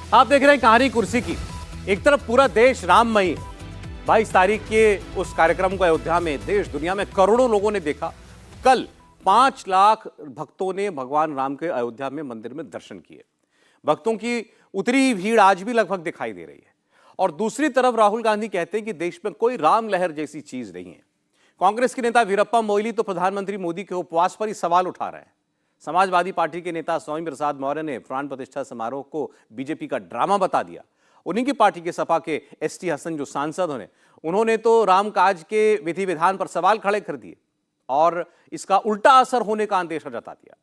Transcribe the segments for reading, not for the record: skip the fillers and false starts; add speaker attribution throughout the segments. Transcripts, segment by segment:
Speaker 1: आप देख रहे हैं कहानी कुर्सी की। एक तरफ पूरा देश राममयी, 22 तारीख के उस कार्यक्रम को अयोध्या में देश दुनिया में करोड़ों लोगों ने देखा। कल 5 लाख भक्तों ने भगवान राम के अयोध्या में मंदिर में दर्शन किए। भक्तों की उतरी भीड़ आज भी लगभग दिखाई दे रही है। और दूसरी तरफ राहुल गांधी कहते हैं कि देश में कोई राम लहर जैसी चीज नहीं है। कांग्रेस के नेता वीरप्पा मोइली तो प्रधानमंत्री मोदी के उपवास पर ही सवाल उठा रहे हैं। समाजवादी पार्टी के नेता स्वामी प्रसाद मौर्य ने प्राण प्रतिष्ठा समारोह को बीजेपी का ड्रामा बता दिया। उन्हीं की पार्टी के सपा के एसटी हसन जो सांसद उन्होंने तो रामकाज के विधि विधान पर सवाल खड़े कर दिए और इसका उल्टा असर होने का अंदेशा जता दिया।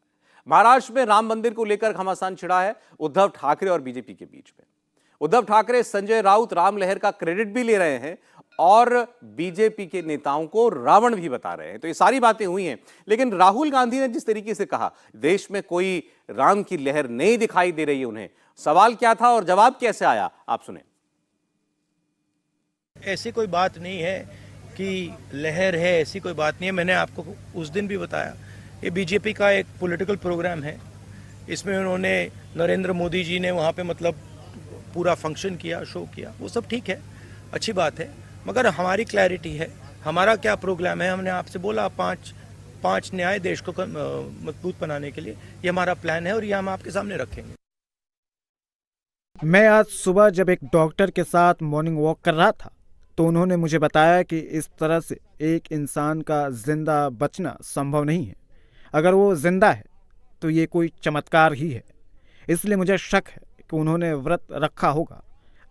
Speaker 1: महाराष्ट्र में राम मंदिर को लेकर घमासान छिड़ा है उद्धव ठाकरे और बीजेपी के बीच में। उद्धव ठाकरे संजय राउत राम लहर का क्रेडिट भी ले रहे हैं और बीजेपी के नेताओं को रावण भी बता रहे हैं। तो ये सारी बातें हुई हैं, लेकिन राहुल गांधी ने जिस तरीके से कहा देश में कोई राम की लहर नहीं दिखाई दे रही है, उन्हें सवाल क्या था और जवाब कैसे आया, आप सुने।
Speaker 2: ऐसी कोई बात नहीं है कि लहर है, ऐसी कोई बात नहीं है। मैंने आपको उस दिन भी बताया, ये बीजेपी का एक पॉलिटिकल प्रोग्राम है। इसमें उन्होंने नरेंद्र मोदी जी ने वहाँ पे मतलब पूरा फंक्शन किया, शो किया, वो सब ठीक है, अच्छी बात है। मगर हमारी क्लैरिटी है, हमारा क्या प्रोग्राम है। हमने आपसे बोला पांच न्याय देश को मजबूत बनाने के लिए, ये हमारा प्लान है और ये हम आपके सामने रखेंगे।
Speaker 3: मैं आज सुबह जब एक डॉक्टर के साथ मॉर्निंग वॉक कर रहा था तो उन्होंने मुझे बताया कि इस तरह से एक इंसान का जिंदा बचना संभव नहीं है। अगर वो जिंदा है तो ये कोई चमत्कार ही है। इसलिए मुझे शक है कि उन्होंने व्रत रखा होगा।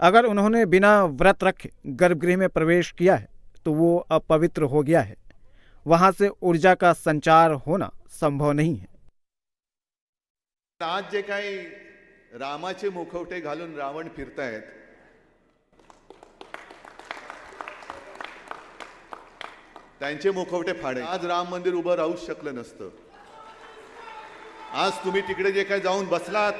Speaker 3: अगर उन्होंने बिना व्रत रखे गर्भगृह में प्रवेश किया है तो वो अपवित्र हो गया है। वहां से ऊर्जा का संचार होना संभव नहीं है।
Speaker 4: आज जे काही रामाचे मुखवटे घालून रावण फिरतायत, त्यांचे मुखवटे फाडे। आज राम मंदिर उभं राहूच शकलं नसतं। आज तुम्ही तिकडे जे काही जाऊन बसलात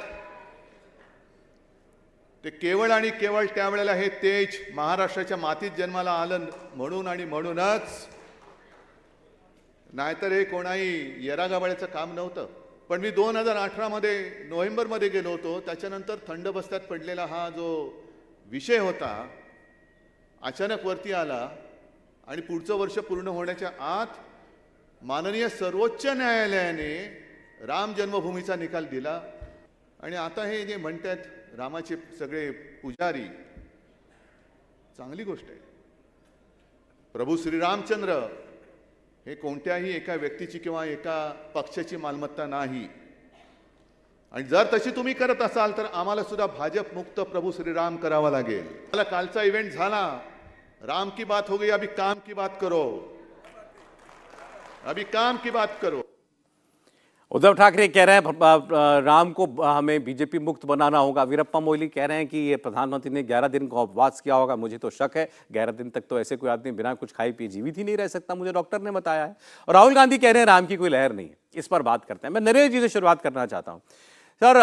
Speaker 4: ते केवळ आणि केवळ त्यावेळेला हे तेज महाराष्ट्राच्या मातीत जन्माला आलं म्हणून आणि म्हणूनच, नाहीतर हे कोणाही येरागाबाळ्याचं काम नव्हतं। पण मी 2018 मध्ये नोव्हेंबरमध्ये गेलो होतो, त्याच्यानंतर थंड बस्त्यात पडलेला हा जो विषय होता अचानक वरती आला आणि पुढचं वर्ष पूर्ण होण्याच्या आत माननीय सर्वोच्च न्यायालयाने राम जन्मभूमीचा निकाल दिला। आणि आता हे जे म्हणतात रामाचे सगळे पुजारी, चांगली गोष्ट आहे। प्रभू श्रीरामचंद्र हे कोणत्याही एका व्यक्तीची किंवा एका पक्षाची मालमत्ता नाही। आणि जर तशी तुम्ही करत असाल तर आम्हाला सुद्धा भाजप मुक्त प्रभू श्रीराम करावा लागेल। मला कालचा इव्हेंट झाला, राम की बात हो गई, अभी काम की बात करो, अभी काम की बात करो।
Speaker 1: उद्धव ठाकरे कह रहे हैं राम को हमें बीजेपी मुक्त बनाना होगा। वीरप्पा मोइली कह रहे हैं कि ये प्रधानमंत्री ने 11 दिन का उपवास किया होगा। मुझे तो शक है, 11 दिन तक तो ऐसे कोई आदमी बिना कुछ खाए पिए जीवित ही नहीं रह सकता, मुझे डॉक्टर ने बताया है। और राहुल गांधी कह रहे हैं राम की कोई लहर नहीं है। इस पर बात करते हैं। मैं नरेश जी से शुरुआत करना चाहता हूँ। सर,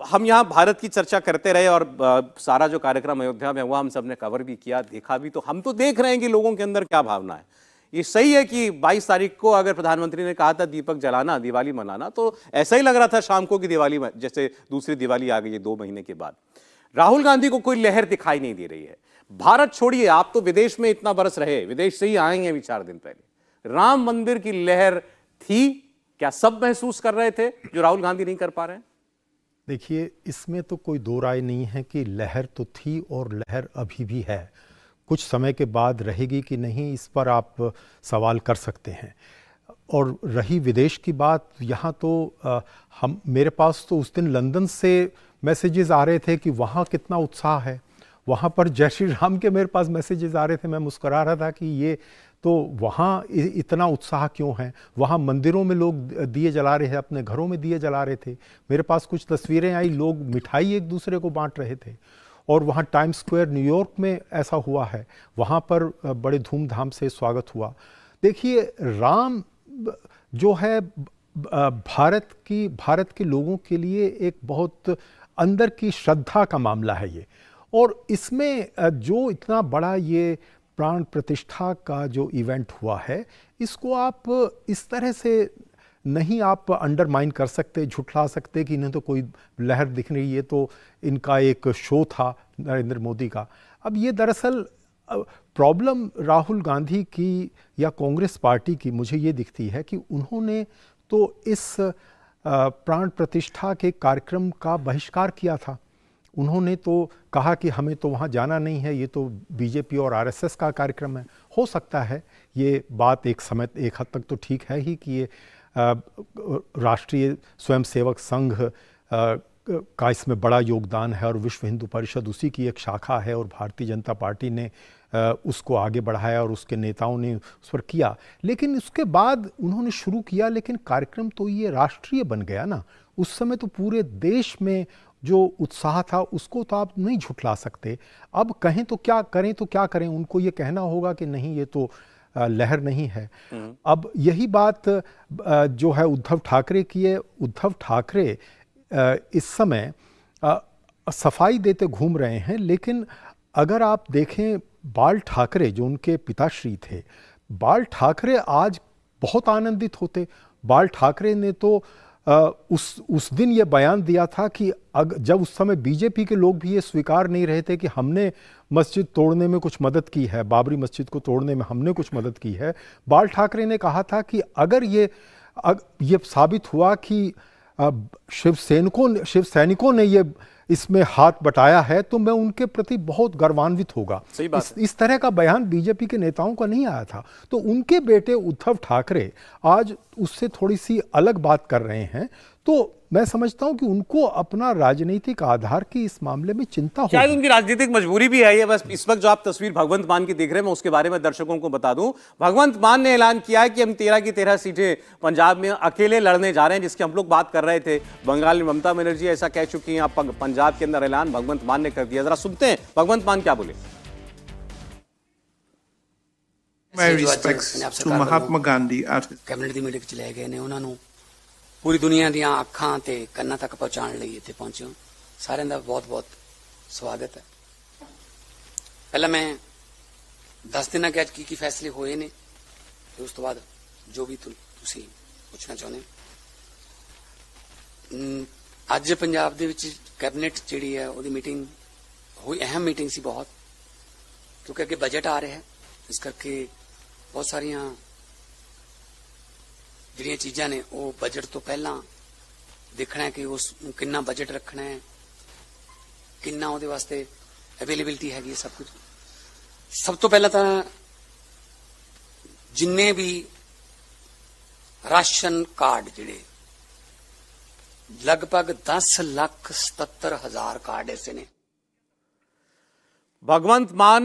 Speaker 1: हम यहाँ भारत की चर्चा करते रहे और सारा जो कार्यक्रम अयोध्या में हुआ हम सब ने कवर भी किया, देखा भी। तो हम तो देख रहे हैं कि लोगों के अंदर क्या भावना है। ये सही है कि 22 तारीख को अगर प्रधानमंत्री ने कहा था दीपक जलाना, दिवाली मनाना, तो ऐसा ही लग रहा था शाम को कि दिवाली जैसे दूसरी दिवाली आ गई है 2 महीने के बाद। राहुल गांधी को कोई लहर दिखाई नहीं दे रही है। भारत छोड़िए, आप तो विदेश में इतना बरस रहे, विदेश से ही आएंगे अभी 4 दिन पहले। राम मंदिर की लहर थी क्या? सब महसूस कर रहे थे जो राहुल गांधी नहीं कर पा रहे हैं?
Speaker 5: देखिए, इसमें तो कोई दो राय नहीं है कि लहर तो थी और लहर अभी भी है। कुछ समय के बाद रहेगी कि नहीं, इस पर आप सवाल कर सकते हैं। और रही विदेश की बात, यहाँ तो मेरे पास तो उस दिन लंदन से मैसेजेस आ रहे थे कि वहाँ कितना उत्साह है। वहाँ पर जय श्री राम के मेरे पास मैसेजेस आ रहे थे। मैं मुस्कुरा रहा था कि ये तो वहाँ इतना उत्साह क्यों है। वहाँ मंदिरों में लोग दिए जला रहे हैं, अपने घरों में दिए जला रहे थे। मेरे पास कुछ तस्वीरें आई, लोग मिठाई एक दूसरे को बांट रहे थे। और वहाँ टाइम स्क्वायर न्यूयॉर्क में ऐसा हुआ है, वहाँ पर बड़े धूमधाम से स्वागत हुआ। देखिए, राम जो है भारत के लोगों के लिए एक बहुत अंदर की श्रद्धा का मामला है ये। और इसमें जो इतना बड़ा ये प्राण प्रतिष्ठा का जो इवेंट हुआ है, इसको आप इस तरह से नहीं आप अंडरमाइन कर सकते, झुठला सकते कि इन्हें तो कोई लहर दिख रही है, तो इनका एक शो था नरेंद्र मोदी का। अब ये दरअसल प्रॉब्लम राहुल गांधी की या कांग्रेस पार्टी की मुझे ये दिखती है कि उन्होंने तो इस प्राण प्रतिष्ठा के कार्यक्रम का बहिष्कार किया था। उन्होंने तो कहा कि हमें तो वहाँ जाना नहीं है, ये तो बीजेपी और आरएसएस का कार्यक्रम है। हो सकता है ये बात एक हद तक तो ठीक है ही कि ये राष्ट्रीय स्वयंसेवक संघ का इसमें बड़ा योगदान है और विश्व हिंदू परिषद उसी की एक शाखा है और भारतीय जनता पार्टी ने उसको आगे बढ़ाया और उसके नेताओं ने उस पर किया। लेकिन उसके बाद उन्होंने शुरू किया, लेकिन कार्यक्रम तो ये राष्ट्रीय बन गया ना। उस समय तो पूरे देश में जो उत्साह था उसको तो आप नहीं झुठला सकते। अब कहें तो क्या करें, तो क्या करें, उनको ये कहना होगा कि नहीं ये तो लहर नहीं है। अब यही बात जो है उद्धव ठाकरे की है। उद्धव ठाकरे इस समय सफाई देते घूम रहे हैं, लेकिन अगर आप देखें बाल ठाकरे जो उनके पिताश्री थे, बाल ठाकरे आज बहुत आनंदित होते। बाल ठाकरे ने तो उस दिन ये बयान दिया था कि जब उस समय बीजेपी के लोग भी ये स्वीकार नहीं रहे थे कि हमने मस्जिद तोड़ने में कुछ मदद की है, बाबरी मस्जिद को तोड़ने में हमने कुछ मदद की है, बाल ठाकरे ने कहा था कि अगर ये साबित हुआ कि शिव सैनिकों ने ये इसमें हाथ बटाया है तो मैं उनके प्रति बहुत गर्वान्वित होगा।
Speaker 1: सही बात है।
Speaker 5: इस तरह का बयान बीजेपी के नेताओं का नहीं आया था। तो उनके बेटे उद्धव ठाकरे आज उससे थोड़ी सी अलग बात कर रहे हैं। तो मैं समझता हूं कि उनको अपना राजनीतिक आधार की इस मामले में चिंता हो,
Speaker 1: शायद उनकी राजनीतिक मजबूरी भी है ये। बस इस वक्त जो आप तस्वीर भगवंत मान की देख रहे हैं, मैं उसके बारे में दर्शकों को बता दूं। भगवंत मान ने ऐलान किया है कि हम 13 की 13 सीटें पंजाब में अकेले लड़ने जा रहे हैं, जिसके हम लोग बात कर रहे थे। बंगाल में ममता बनर्जी ऐसा कह चुकी हैं, अब पंजाब के अंदर ऐलान भगवंत मान ने कर दिया। जरा सुनते हैं भगवंत मान क्या बोले।
Speaker 6: My respects to Mahatma Gandhi as
Speaker 7: cabinet the meeting ਚ ਲੈ ਗਏ ਨੇ ਉਹਨਾਂ ਨੂੰ ਪੂਰੀ ਦੁਨੀਆ ਦੀਆਂ ਅੱਖਾਂ ਤੇ ਕੰਨਾਂ ਤੱਕ ਪਹੁੰਚਾਉਣ ਲਈ ਇੱਥੇ ਪਹੁੰਚੇ ਹੋ। ਸਾਰਿਆਂ ਦਾ ਬਹੁਤ-ਬਹੁਤ ਸਵਾਗਤ ਹੈ। ਪਹਿਲਾਂ ਮੈਂ ਦੱਸ ਦੇਣਾ ਕਿ ਅੱਜ ਕੀ ਫੈਸਲੇ ਹੋਏ ਨੇ ਤੇ ਉਸ ਤੋਂ ਬਾਅਦ ਜੋ ਵੀ ਤੁਸੀਂ ਪੁੱਛਣਾ ਚਾਹੁੰਦੇ ਹੋ। ਅੱਜ ਪੰਜਾਬ ਦੇ ਵਿੱਚ ਕੈਬਨਿਟ ਜਿਹੜੀ ਹੈ ਉਹਦੀ ਮੀਟਿੰਗ ਹੋਈ, ਅਹਿਮ ਮੀਟਿੰਗ ਸੀ ਬਹੁਤ, ਕਿਉਂਕਿ ਅੱਗੇ ਬਜਟ ਆ ਰਿਹਾ ਹੈ। ਇਸ ਕਰਕੇ ਬਹੁਤ ਸਾਰੀਆਂ ਜਿਹੜੀਆਂ ਚੀਜ਼ਾਂ ਨੇ ਉਹ ਬਜਟ ਤੋਂ ਪਹਿਲਾਂ ਦੇਖਣਾ ਹੈ ਕਿ ਉਸ ਨੂੰ ਕਿੰਨਾ ਬਜਟ ਰੱਖਣਾ ਹੈ, ਕਿੰਨਾ ਉਹਦੇ ਵਾਸਤੇ ਅਵੇਲੇਬਿਲਟੀ ਹੈਗੀ ਹੈ, ਸਭ ਕੁਝ। ਸਭ ਤੋਂ ਪਹਿਲਾਂ ਤਾਂ ਜਿੰਨੇ ਵੀ ਰਾਸ਼ਨ ਕਾਰਡ ਜਿਹੜੇ लगभग 10,77,000 कार्ड ऐसे ने।
Speaker 1: भगवंत मान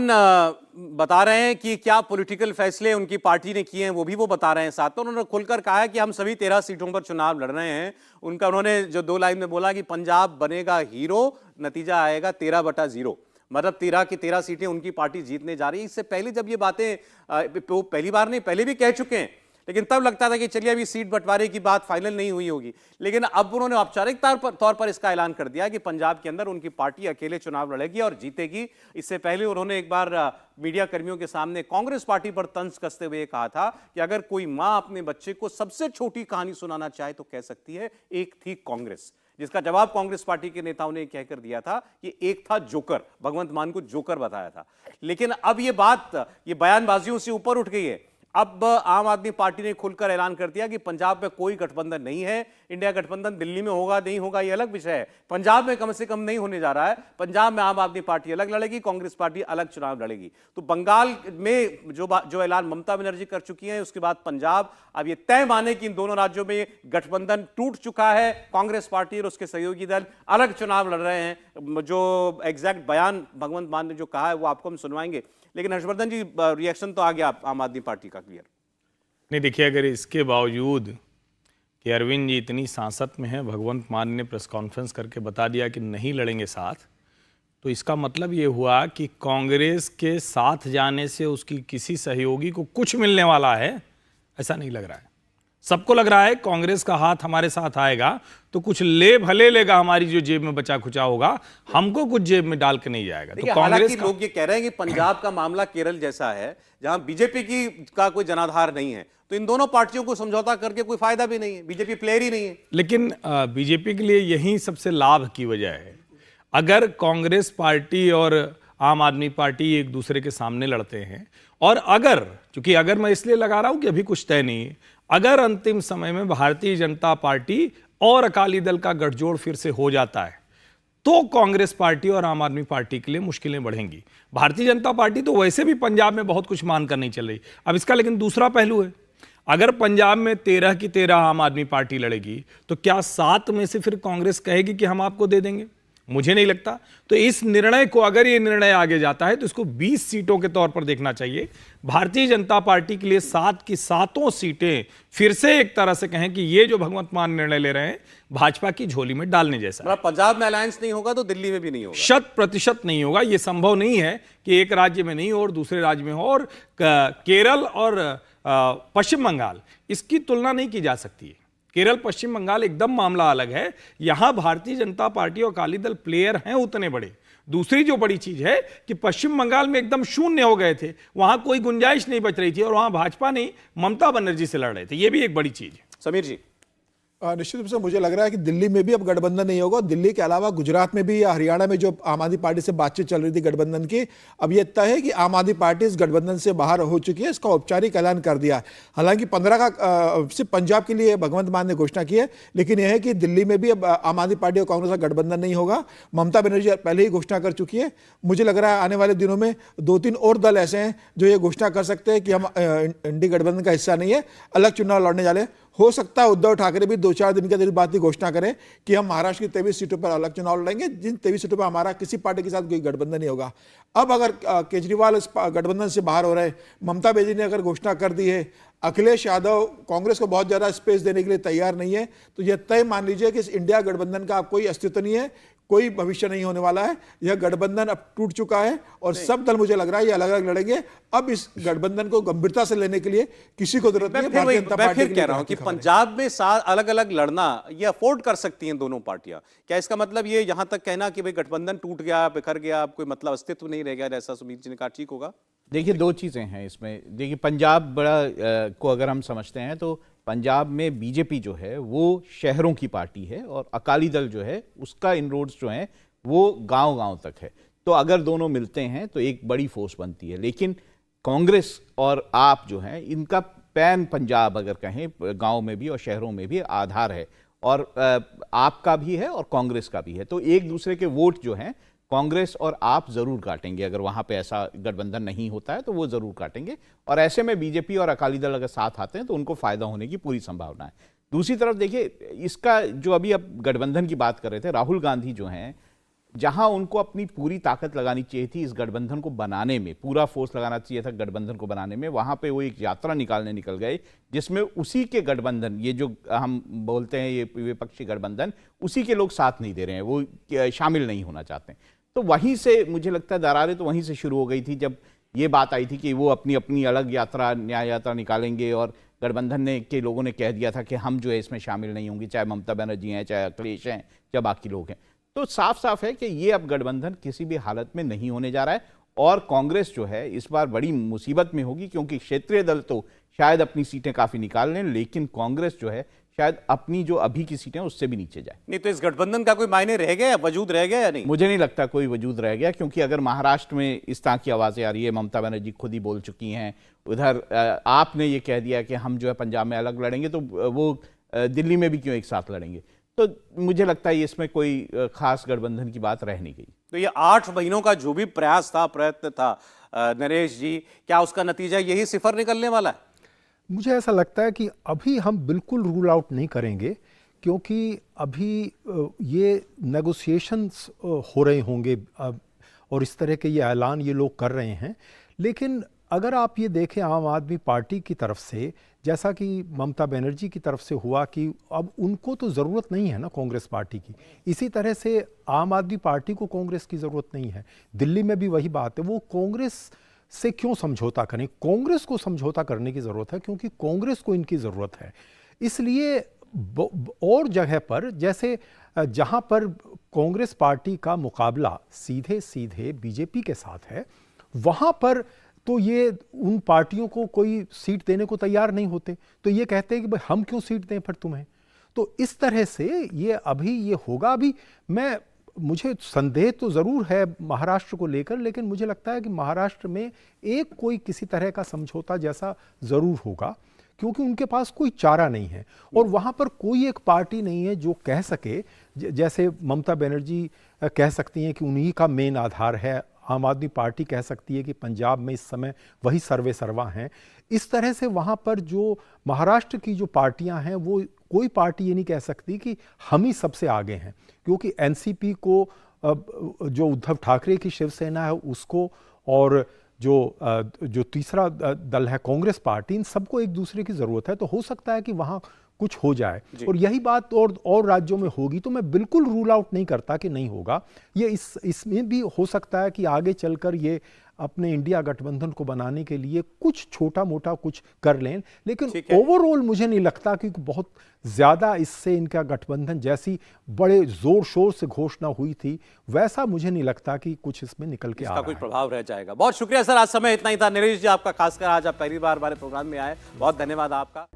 Speaker 1: बता रहे हैं कि क्या पॉलिटिकल फैसले उनकी पार्टी ने किए हैं वो भी वो बता रहे हैं। साथ में उन्होंने खुलकर कहा है कि हम सभी 13 सीटों पर चुनाव लड़ रहे हैं। उन्होंने जो 2 लाइन में बोला कि पंजाब बनेगा हीरो, नतीजा आएगा 13/0, मतलब 13 की 13 सीटें उनकी पार्टी जीतने जा रही है। इससे पहले जब ये बातें पहली बार नहीं, पहले भी कह चुके हैं, लेकिन तब लगता था कि चलिए अभी सीट बंटवारे की बात फाइनल नहीं हुई होगी। लेकिन अब उन्होंने औपचारिक तौर पर इसका ऐलान कर दिया कि पंजाब के अंदर उनकी पार्टी अकेले चुनाव लड़ेगी और जीतेगी। इससे पहले उन्होंने एक बार मीडिया कर्मियों के सामने कांग्रेस पार्टी पर तंज कसते हुए कहा था कि अगर कोई मां अपने बच्चे को सबसे छोटी कहानी सुनाना चाहे तो कह सकती है एक थी कांग्रेस, जिसका जवाब कांग्रेस पार्टी के नेताओं ने कहकर दिया था कि एक था जोकर। भगवंत मान को जोकर बताया था। लेकिन अब ये बयानबाजियों से ऊपर उठ गई है। अब आम आदमी पार्टी ने खुलकर ऐलान कर दिया कि पंजाब में कोई गठबंधन नहीं है। इंडिया गठबंधन दिल्ली में होगा नहीं होगा ये अलग विषय है, पंजाब में कम से कम नहीं होने जा रहा है। पंजाब में आम आदमी पार्टी अलग लड़ेगी, कांग्रेस पार्टी अलग चुनाव लड़ेगी। तो बंगाल में जो ऐलान ममता बनर्जी कर चुकी है, उसके बाद पंजाब, अब ये तय माने कि इन दोनों राज्यों में गठबंधन टूट चुका है। कांग्रेस पार्टी और उसके सहयोगी दल अलग चुनाव लड़ रहे हैं। जो एग्जैक्ट बयान भगवंत मान ने जो कहा है वो आपको हम सुनवाएंगे। लेकिन हर्षवर्धन जी, रिएक्शन तो आ गया आम आदमी पार्टी का क्लियर।
Speaker 8: नहीं, देखिए, अगर इसके बावजूद कि अरविंद जी इतनी सांसत में है, भगवंत मान ने प्रेस कॉन्फ्रेंस करके बता दिया कि नहीं लड़ेंगे साथ, तो इसका मतलब ये हुआ कि कांग्रेस के साथ जाने से उसकी किसी सहयोगी को कुछ मिलने वाला है, ऐसा नहीं लग रहा है। सबको लग रहा है कांग्रेस का हाथ हमारे साथ आएगा तो कुछ ले भले लेगा, हमारी जो जेब में बचा खुचा होगा हमको कुछ जेब में डाल के नहीं जाएगा।
Speaker 1: देखिए,
Speaker 8: तो कांग्रेस
Speaker 1: हालांकि लोग ये कह रहे हैं कि पंजाब का मामला केरल जैसा है, जहां बीजेपी का कोई जनाधार नहीं है, तो इन दोनों पार्टियों को समझौता करके कोई फायदा भी नहीं है, बीजेपी प्लेयर ही नहीं है।
Speaker 8: लेकिन बीजेपी के लिए यही सबसे लाभ की वजह है। अगर कांग्रेस पार्टी और आम आदमी पार्टी एक दूसरे के सामने लड़ते हैं, और अगर, क्योंकि अगर मैं इसलिए लगा रहा हूं कि अभी कुछ तय नहीं है, अगर अंतिम समय में भारतीय जनता पार्टी और अकाली दल का गठजोड़ फिर से हो जाता है तो कांग्रेस पार्टी और आम आदमी पार्टी के लिए मुश्किलें बढ़ेंगी। भारतीय जनता पार्टी तो वैसे भी पंजाब में बहुत कुछ मान कर नहीं चल रही। अब इसका लेकिन दूसरा पहलू है, अगर पंजाब में 13 की 13 आम आदमी पार्टी लड़ेगी तो क्या 7 में से फिर कांग्रेस कहेगी कि हम आपको दे देंगे? मुझे नहीं लगता। तो इस निर्णय को, अगर ये निर्णय आगे जाता है तो इसको 20 सीटों के तौर पर देखना चाहिए। भारतीय जनता पार्टी के लिए 7 की 7 सीटें फिर से एक तरह से कहें कि ये जो भगवंत मान निर्णय ले रहे हैं भाजपा की झोली में डालने जैसा।
Speaker 1: मतलब पंजाब में अलायंस नहीं होगा तो दिल्ली में भी नहीं होगा,
Speaker 8: 100% नहीं होगा। यह संभव नहीं है कि एक राज्य में नहीं हो और दूसरे राज्य में हो। और केरल और पश्चिम बंगाल, इसकी तुलना नहीं की जा सकती है। केरल पश्चिम बंगाल एकदम मामला अलग है। यहां भारतीय जनता पार्टी और अकाली दल प्लेयर हैं उतने बड़े। दूसरी जो बड़ी चीज है कि पश्चिम बंगाल में एकदम शून्य हो गए थे, वहां कोई गुंजाइश नहीं बच रही थी और वहां भाजपा नहीं ममता बनर्जी से लड़ रहे थे। यह भी एक बड़ी चीज है।
Speaker 1: समीर जी,
Speaker 9: निश्चित रूप से मुझे लग रहा है कि दिल्ली में भी अब गठबंधन नहीं होगा। दिल्ली के अलावा गुजरात में भी या हरियाणा में जो आम आदमी पार्टी से बातचीत चल रही थी गठबंधन की, अब यह तय है कि आम आदमी पार्टी इस गठबंधन से बाहर हो चुकी है। इसका औपचारिक ऐलान कर दिया है। हालांकि 15 का सिर्फ पंजाब के लिए भगवंत मान ने घोषणा की है, लेकिन यह है कि दिल्ली में भी अब आम आदमी पार्टी और कांग्रेस का गठबंधन नहीं होगा। ममता बनर्जी पहले ही घोषणा कर चुकी है। मुझे लग रहा है आने वाले दिनों में 2-3 और दल ऐसे हैं जो ये घोषणा कर सकते हैं कि हम इंडी गठबंधन का हिस्सा नहीं है, अलग चुनाव लड़ने वाले। हो सकता है उद्धव ठाकरे भी 2-4 दिन के अंदर बात की घोषणा करें कि हम महाराष्ट्र की 23 सीटों पर अलग चुनाव लड़ेंगे, जिन 23 सीटों पर हमारा किसी पार्टी के साथ कोई गठबंधन नहीं होगा। अब अगर केजरीवाल इस गठबंधन से बाहर हो रहे हैं, ममता बनर्जी ने अगर घोषणा कर दी है, अखिलेश यादव कांग्रेस को बहुत ज्यादा स्पेस देने के लिए तैयार नहीं है, तो यह तय मान लीजिए कि इस इंडिया गठबंधन का कोई अस्तित्व नहीं है, कोई भविष्य नहीं होने वाला है। यह गठबंधन अब टूट चुका है और सब दल, मुझे लग रहा है, ये अलग अलग लड़ेंगे। अब इस गठबंधन को गंभीरता से लेने के लिए किसी को जरूरत नहीं है।
Speaker 1: मैं फिर कह रहा हूं कि पंजाब में अलग अलग लड़ना ये अफोर्ड कर सकती हैं दोनों पार्टियां। क्या इसका मतलब ये यहां तक कहना कि भाई गठबंधन टूट गया, बिखर गया, कोई मतलब अस्तित्व नहीं रह गया, ऐसा सुमीर जी ने कहा, ठीक होगा?
Speaker 10: देखिए, 2 चीज़ें हैं इसमें। देखिए, पंजाब को अगर हम समझते हैं तो पंजाब में बीजेपी जो है वो शहरों की पार्टी है और अकाली दल जो है उसका इनरोड्स जो हैं वो गांव-गांव तक है। तो अगर दोनों मिलते हैं तो एक बड़ी फोर्स बनती है। लेकिन कांग्रेस और आप जो हैं, इनका पैन पंजाब अगर कहें, गांव में भी और शहरों में भी आधार है, और आपका भी है और कांग्रेस का भी है। तो एक दूसरे के वोट जो हैं कांग्रेस और आप जरूर काटेंगे। अगर वहां पे ऐसा गठबंधन नहीं होता है तो वो जरूर काटेंगे, और ऐसे में बीजेपी और अकाली दल अगर साथ आते हैं तो उनको फायदा होने की पूरी संभावना है। दूसरी तरफ देखिए, इसका जो अभी अब गठबंधन की बात कर रहे थे, राहुल गांधी जो हैं, जहां उनको अपनी पूरी ताकत लगानी चाहिए थी इस गठबंधन को बनाने में, पूरा फोर्स लगाना चाहिए था गठबंधन को बनाने में, वहां पे वो एक यात्रा निकालने निकल गए जिसमें उसी के गठबंधन, ये जो हम बोलते हैं ये विपक्षी गठबंधन, उसी के लोग साथ नहीं दे रहे हैं, वो शामिल नहीं होना चाहते हैं। तो वहीं से मुझे लगता है दरारें तो वहीं से शुरू हो गई थी जब ये बात आई थी कि वो अपनी अपनी अलग यात्रा, न्याय यात्रा निकालेंगे, और गठबंधन के लोगों ने कह दिया था कि हम जो है इसमें शामिल नहीं होंगे, चाहे ममता बनर्जी हैं, चाहे अखिलेश हैं, चाहे बाकी लोग हैं। तो साफ साफ है कि ये अब गठबंधन किसी भी हालत में नहीं होने जा रहा है, और कांग्रेस जो है इस बार बड़ी मुसीबत में होगी, क्योंकि क्षेत्रीय दल तो शायद अपनी सीटें काफी निकाल लें, लेकिन कांग्रेस जो है शायद अपनी जो अभी की सीटें उससे भी नीचे जाए।
Speaker 1: नहीं तो इस गठबंधन का कोई मायने रह गया, वजूद रह गया या नहीं?
Speaker 10: मुझे नहीं लगता कोई वजूद रह गया, क्योंकि अगर महाराष्ट्र में इस तरह की आवाजें आ रही है, ममता बनर्जी खुद ही बोल चुकी हैं, उधर आपने ये कह दिया कि हम जो है पंजाब में अलग लड़ेंगे, तो वो दिल्ली में भी क्यों एक साथ लड़ेंगे? तो मुझे लगता है इसमें कोई खास गठबंधन की बात रह नहीं गई।
Speaker 1: तो ये 8 महीनों का जो भी प्रयास था, प्रयत्न था, नरेश जी, क्या उसका नतीजा यही सिफर निकलने वाला है?
Speaker 5: मुझे ऐसा लगता है कि अभी हम बिल्कुल रूल आउट नहीं करेंगे, क्योंकि अभी ये नेगोशिएशंस हो रहे होंगे और इस तरह के ये ऐलान ये लोग कर रहे हैं। लेकिन अगर आप ये देखें आम आदमी पार्टी की तरफ से, जैसा कि ममता बनर्जी की तरफ से हुआ कि अब उनको तो ज़रूरत नहीं है ना कांग्रेस पार्टी की, इसी तरह से आम आदमी पार्टी को कांग्रेस की ज़रूरत नहीं है। दिल्ली में भी वही बात है, वो कांग्रेस से क्यों समझौता करें? कांग्रेस को समझौता करने की ज़रूरत है, क्योंकि कांग्रेस को इनकी ज़रूरत है। इसलिए और जगह पर जैसे जहां पर कांग्रेस पार्टी का मुकाबला सीधे सीधे बीजेपी के साथ है, वहां पर तो ये उन पार्टियों को कोई सीट देने को तैयार नहीं होते, तो ये कहते हैं कि भाई हम क्यों सीट दें फिर तुम्हें। तो इस तरह से ये अभी ये होगा। अभी मुझे संदेह तो ज़रूर है महाराष्ट्र को लेकर, लेकिन मुझे लगता है कि महाराष्ट्र में एक कोई किसी तरह का समझौता जैसा ज़रूर होगा, क्योंकि उनके पास कोई चारा नहीं है और वहाँ पर कोई एक पार्टी नहीं है जो कह सके, जैसे ममता बनर्जी कह सकती हैं कि उन्हीं का मेन आधार है, आम आदमी पार्टी कह सकती है कि पंजाब में इस समय वही सर्वे सर्वा हैं। इस तरह से वहाँ पर जो महाराष्ट्र की जो पार्टियां हैं वो कोई पार्टी ये नहीं कह सकती कि हम ही सबसे आगे हैं, क्योंकि एनसीपी को, जो उद्धव ठाकरे की शिवसेना है उसको, और जो तीसरा दल है कांग्रेस पार्टी, इन सबको एक दूसरे की ज़रूरत है। तो हो सकता है कि वहाँ कुछ हो जाए और यही बात और राज्यों में होगी। तो मैं बिल्कुल रूल आउट नहीं करता कि नहीं होगा। ये इसमें भी हो सकता है कि आगे चलकर ये अपने इंडिया गठबंधन को बनाने के लिए कुछ छोटा मोटा कुछ कर लें, लेकिन ओवरऑल मुझे नहीं लगता कि बहुत ज़्यादा इससे इनका गठबंधन जैसी बड़े ज़ोर शोर से घोषणा हुई थी वैसा मुझे नहीं लगता कि कुछ इसमें निकल के आ रहा है।
Speaker 1: कुछ प्रभाव रह जाएगा। बहुत शुक्रिया सर, आज समय इतना ही था। नरेश जी आपका खासकर, आज आप पहली बार हमारे प्रोग्राम में आए, बहुत धन्यवाद आपका।